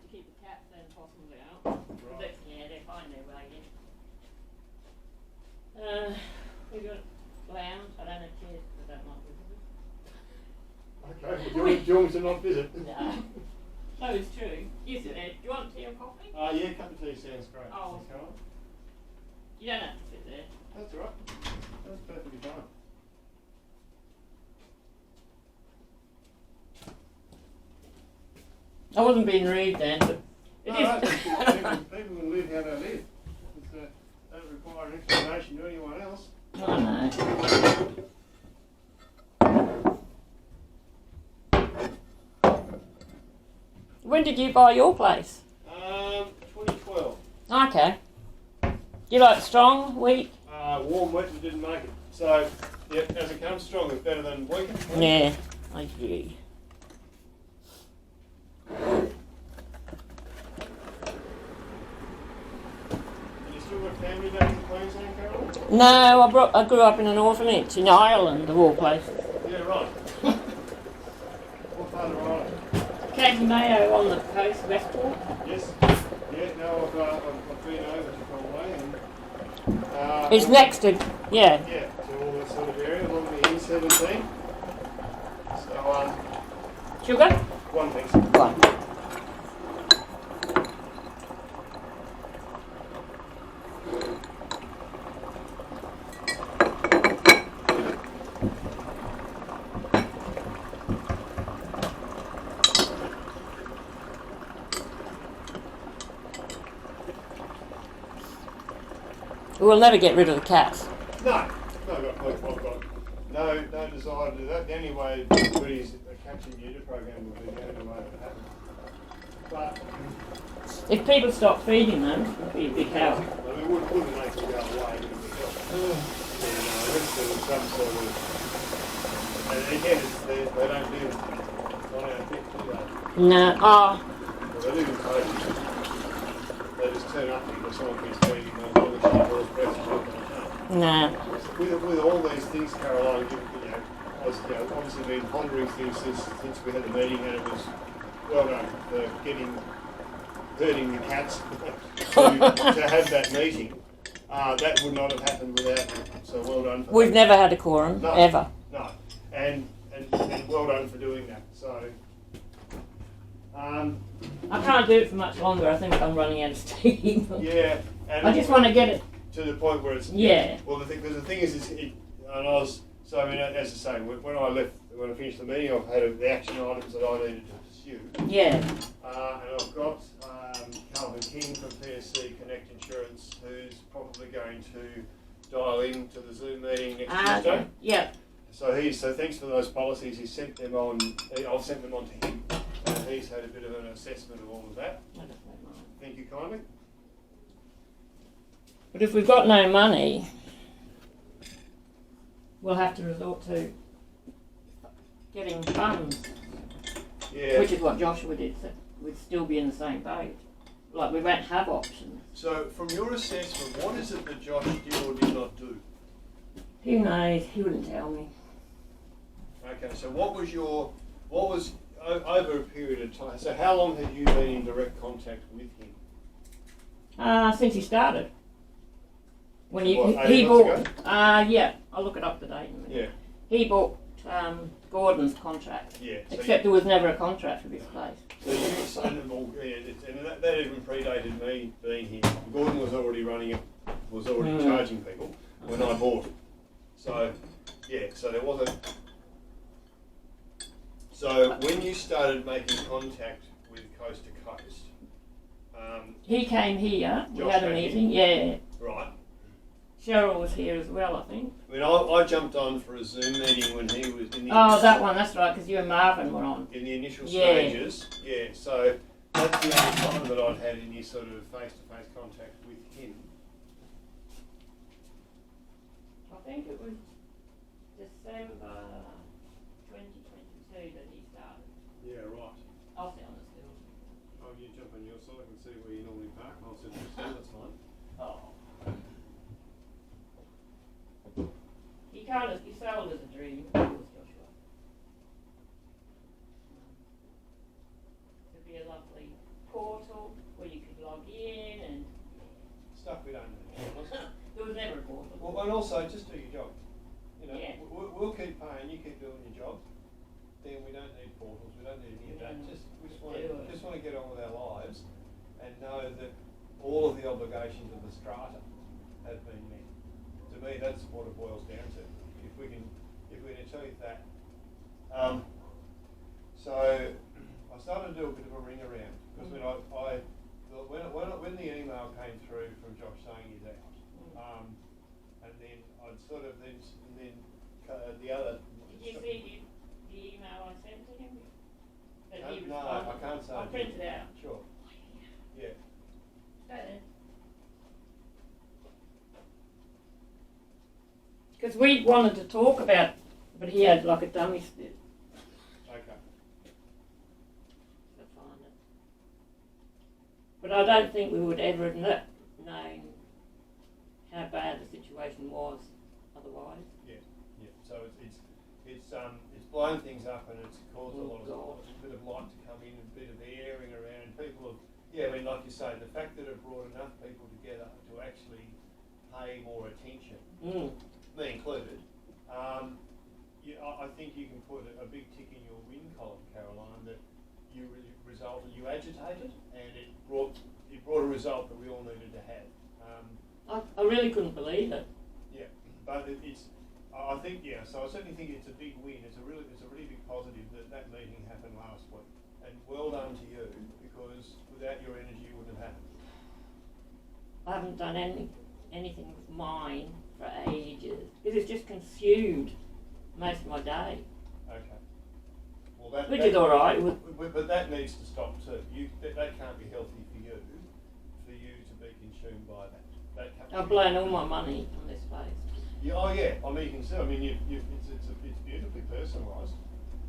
to keep the cats then possibly out. Right. Yeah, they find their way in. We've got lounge. I don't have kids, I don't like visitors. Okay, well, do you want me to not visit? No. That is true. You sit there. Do you want tea or coffee? Yeah, a cup of tea sounds great. Oh. You don't have to sit there. That's all right. That's perfectly fine. I wasn't being rude then, but it is. People can live how they live. They don't require an explanation to anyone else. I know. When did you buy your place? 2012. Okay. You like strong, weak? Warm, wet, and didn't make it. So, yeah, as it comes, strong is better than weak. Yeah, I agree. Family back in Queensland, Caroline? No, I grew up in an orphanage in Ireland, of all places. Yeah, right. What part of Ireland? County Mayo on the coast, Westport. Yes. Yeah, no, I've been over to Galway and... it's next to, yeah. Yeah, to all that sort of area, along the E17. So, Sugar? one thing. One. We'll never get rid of the cats. No, I've got no desire to do that. The only way to put is a catch and neuter program would be the only way it happens. But if people stop feeding them, it would be a big help. I mean, wouldn't make them go away, it would be help. Unless there was some sort of... And again, they don't live on our bit, do they? No. Oh. Well, they live in places. They just turn up and someone keeps feeding them. No. With all these things, Caroline, I've obviously been pondering things since we had the meeting, and it was well done for herding the cats to have that meeting. That would not have happened without you. So well done. We've never had a quorum, ever. No, and well done for doing that. So. I can't do it for much longer. I think I'm running out of steam. Yeah. And I just want to get it to the point where it's Well, the thing is, and I was so. I mean, as I say, when I finished the meeting, I've had the action items that I needed to pursue. Yeah. And I've got Calvin King from PSC Connect Insurance, who's probably going to dial in to the Zoom meeting next Tuesday. Yeah. So thanks for those policies. He sent them on. I've sent them on to him, and he's had a bit of an assessment of all of that. Thank you kindly. But if we've got no money, we'll have to resort to getting funds. Yeah. Which is what Joshua did, so we'd still be in the same boat. Like, we won't have options. So, from your assessment, what is it that Josh did or did not do? Who knows? He wouldn't tell me. Okay, so what was over a period of time, so how long had you been in direct contact with him? Since he started. When he bought, yeah, I'll look it up today in a minute. Yeah. He bought Gordon's contract. Yeah. So except there was never a contract for this place. So you signed them all, and that even predated me being here. Gordon was already running it, charging people when I bought it. So, yeah, so there wasn't. So when you started making contact with Coast to Coast, he came here. We Josh had a meeting. Yeah. Right. Cheryl was here as well, I think. I mean, I jumped on for a Zoom meeting when he was in the... Oh, that one, that's right, because you and Marvin were on. In the initial stages, yeah. So that's the only time that I'd had any sort of face-to-face contact with him. I think it was December 2022 that he started. Yeah, right. I'll sit on the stool. Oh, you jump on your side, I can see where you normally park. I'll sit on the stool, that's fine. Oh. You sold as a dream. It was Joshua. It'd be a lovely port and also just do your job. You know, Yeah. we'll keep paying, you keep doing your job. Then we don't need portals, we don't need any of that. We just want to get on with our lives and know that all of the obligations of the strata have been met. To me, that's what it boils down to. If we can achieve that. So I started to do a bit of a ring around because when the email came through from Josh saying he's out, and then I'd sort of the other. Did you see the email I sent to him? That he No, responded? I can't say. I'll print it out. Sure. Yeah. Because we wanted to talk about, but he had like a dummy spit. Okay. To find it. But I don't think we would ever have known how bad the situation was otherwise. Yeah. So it's blown things up and it's caused a bit of light to come in, a bit of airing around. People have, I mean, like you say, the fact that it brought enough people together to actually pay more attention, me included. I think you can put a big tick in your win column, Caroline, that you agitated and it brought a result that we all needed to have. I really couldn't believe it. Yeah, but I think so I certainly think it's a big win. It's a really big positive that meeting happened last week, and well done to you, because without your energy, it wouldn't have happened. I haven't done anything with mine for ages. It has just consumed most of my day. Okay. Well, which is all right. But that needs to stop too. That can't be healthy for you to be consumed by that. I've blown all my money on this place. Yeah, oh yeah. I mean, you can see. I mean, it's beautifully personalised.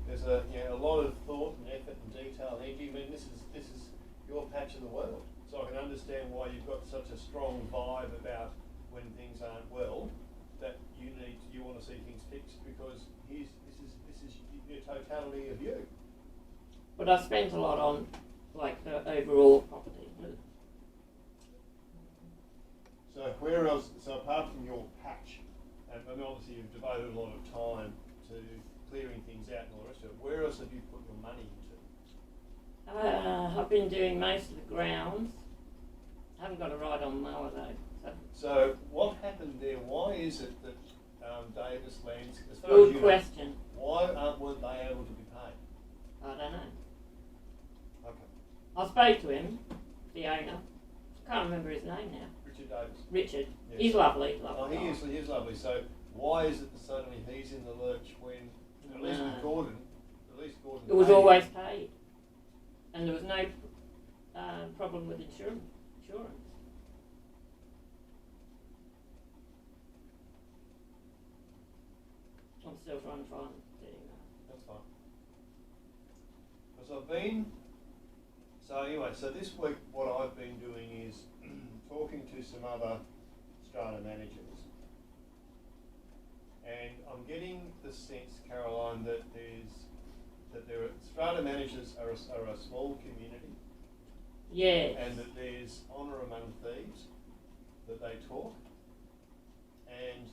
There's a lot of thought and effort and detail and energy. I mean, this is your patch of the world, so I can understand why you've got such a strong vibe about when things aren't well. That you want to see things fixed, because this is the totality of you. But I spent a lot on like the overall property. So where else? So apart from your patch, and obviously you've devoted a lot of time to clearing things out and all the rest of it, where else have you put your money into? I've been doing most of the grounds. I haven't got a ride on mower though. So what happened there? Why is it that Davis Lands? Good question. Why weren't they able to be paid? I don't know. Okay. I spoke to him, the owner. I can't remember his name now. Richard Davis. Richard. Yes. He's lovely. Oh, he is lovely. So why is it that suddenly he's in the lurch when at least with Gordon, it was always paid, and there was no problem with insurance. I'm still trying to find the email. That's fine. Because I've been. So anyway, so this week what I've been doing is talking to some other strata managers, and I'm getting the sense, Caroline, that strata managers are a small community. Yes. And that there's honour among thieves, that they talk. And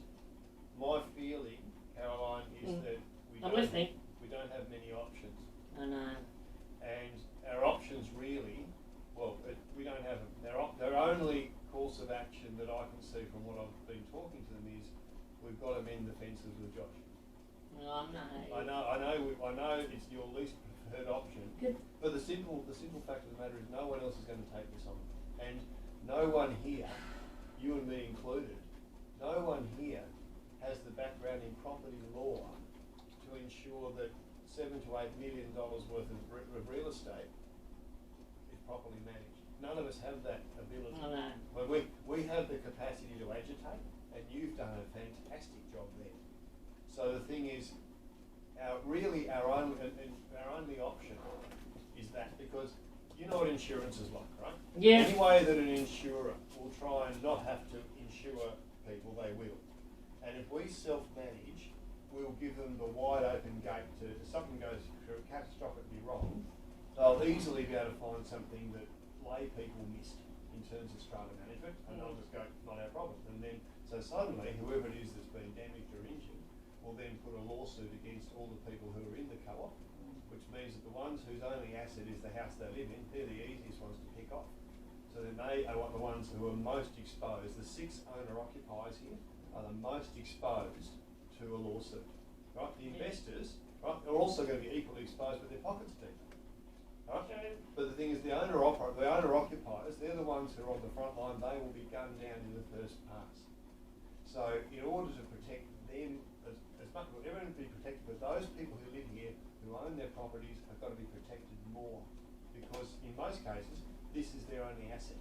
my feeling, Caroline, is that we don't have many options. I know. And our options really, we don't have them. Their only course of action that I can see from what I've been talking to them is we've got to mend the fences with Josh. Oh, no. I know it's your least preferred option. Good. But the simple fact of the matter is no one else is going to take this on. And no one here, you and me included, no one here has the background in property law to ensure that $7 to $8 million worth of real estate is properly managed. None of us have that ability. I know. But we have the capacity to agitate, and you've done a fantastic job there. So the thing is, our only option is that, because you know what insurance is like, right? Yeah. Any way that an insurer will try and not have to insure people, they will. And if we self-manage, we'll give them the wide open gate to, if something goes catastrophically wrong, they'll easily be able to find something that lay people missed. in terms of strata management, and they'll just go, not our problem. And then, so suddenly, whoever it is that's been damaged or injured will then put a lawsuit against all the people who are in the co-op, which means that the ones whose only asset is the house they live in, they're the easiest ones to pick off. So then they are the ones who are most exposed. The 6 owner-occupiers here are the most exposed to a lawsuit. Right? The investors, right, are also going to be equally exposed, but their pockets deep. Right? True. But the thing is, the owner-occupiers, they're the ones who are on the front line. They will be gunned down in the first pass. So in order to protect them, as much as everyone to be protected, but those people who live here, who own their properties, have got to be protected more, because in most cases, this is their only asset.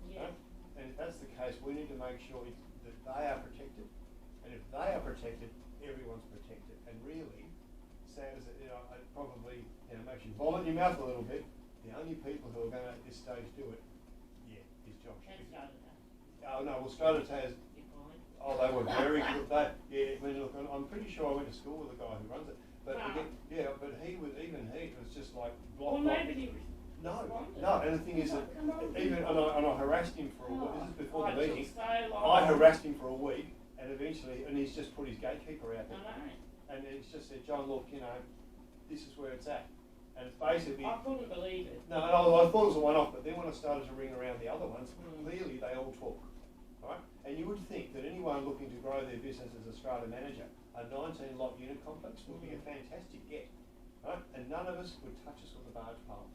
Yeah. Right? And if that's the case, we need to make sure that they are protected, and if they are protected, everyone's protected. And really, sad as it, it probably makes you vomit in your mouth a little bit. The only people who are going to at this stage do it, is Josh. And Strata. Oh no, well Strata Taz. Decline. Oh, they were very good. I mean, look, I'm pretty sure I went to school with the guy who runs it. But again, but it was just like block. Well, nobody No, responded. no, and the thing is that Come on. even, and I harassed him for a week, this is before the it took meeting, so long. I harassed him for a week, and eventually, and he's just put his gatekeeper out I there. know. And he's just said, John, look, this is where it's at. And it's basically, I couldn't believe it. no, and I thought it was a one-off, but then when I started to ring around the other ones, Mm. clearly they all talk, right? And you would think that anyone looking to grow their business as a strata manager, a 19-lot unit complex would be a fantastic get, right? And none of us would touch us with a barge pole,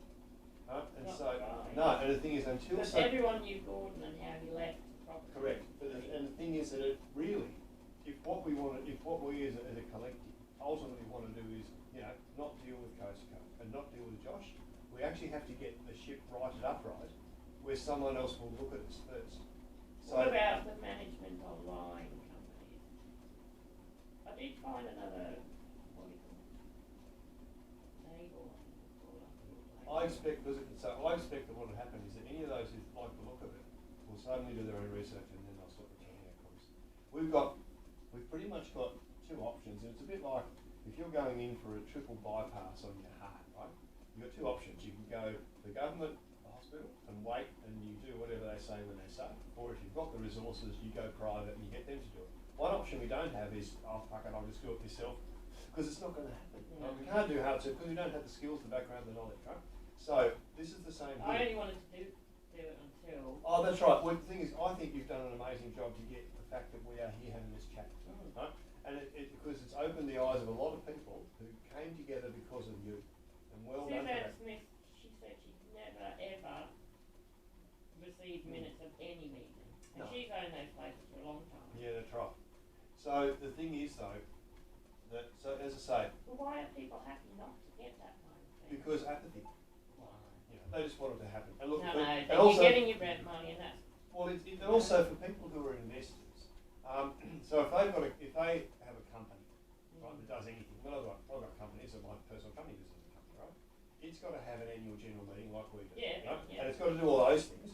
right? And Not so, right. no, and the thing is, until But so, everyone knew Gordon and how he left the property. correct, but and the thing is that it really, if what we as a collective ultimately want to do is, not deal with Coast to Coast and not deal with Josh, we actually have to get the ship righted upright, where someone else will look at us first. So, What about the management of line companies? I did find another, what do you call it? Label. I expect that what will happen is that any of those who like the look of it will suddenly do their own research and then they'll start returning our calls. We've pretty much got 2 options, and it's a bit like if you're going in for a triple bypass on your heart, right? You've got 2 options. You can go to the government hospital and wait and you do whatever they say when they say, or if you've got the resources, you go private and you get them to do it. One option we don't have is, oh fuck it, I'll just do it myself, because it's not going to happen. Yeah. We can't do hard because we don't have the skills, the background, the knowledge, right? So this is the same I here. only wanted to do it until. Oh, that's right. Well, the thing is, I think you've done an amazing job to get the fact that we are here having this chat, right? And because it's opened the eyes of a lot of people who came together because of you, and well done for Suzanne that. Smith, she said she's never ever received minutes of any meeting. And No. she's owned those places for a long time. Yeah, that's right. So the thing is, though, that as I say, Well, why are people happy not to get that kind of thing? because apathy, Why? they just want it to happen. And look, No, and but also, you're getting your rent money and that's. well, and also for people who are investors. So if they have a company, right, that does anything. Well, I've got companies, so my personal company is a company, right? It's got to have an annual general meeting like we do, Yeah, right? yeah. And it's got to do all those things.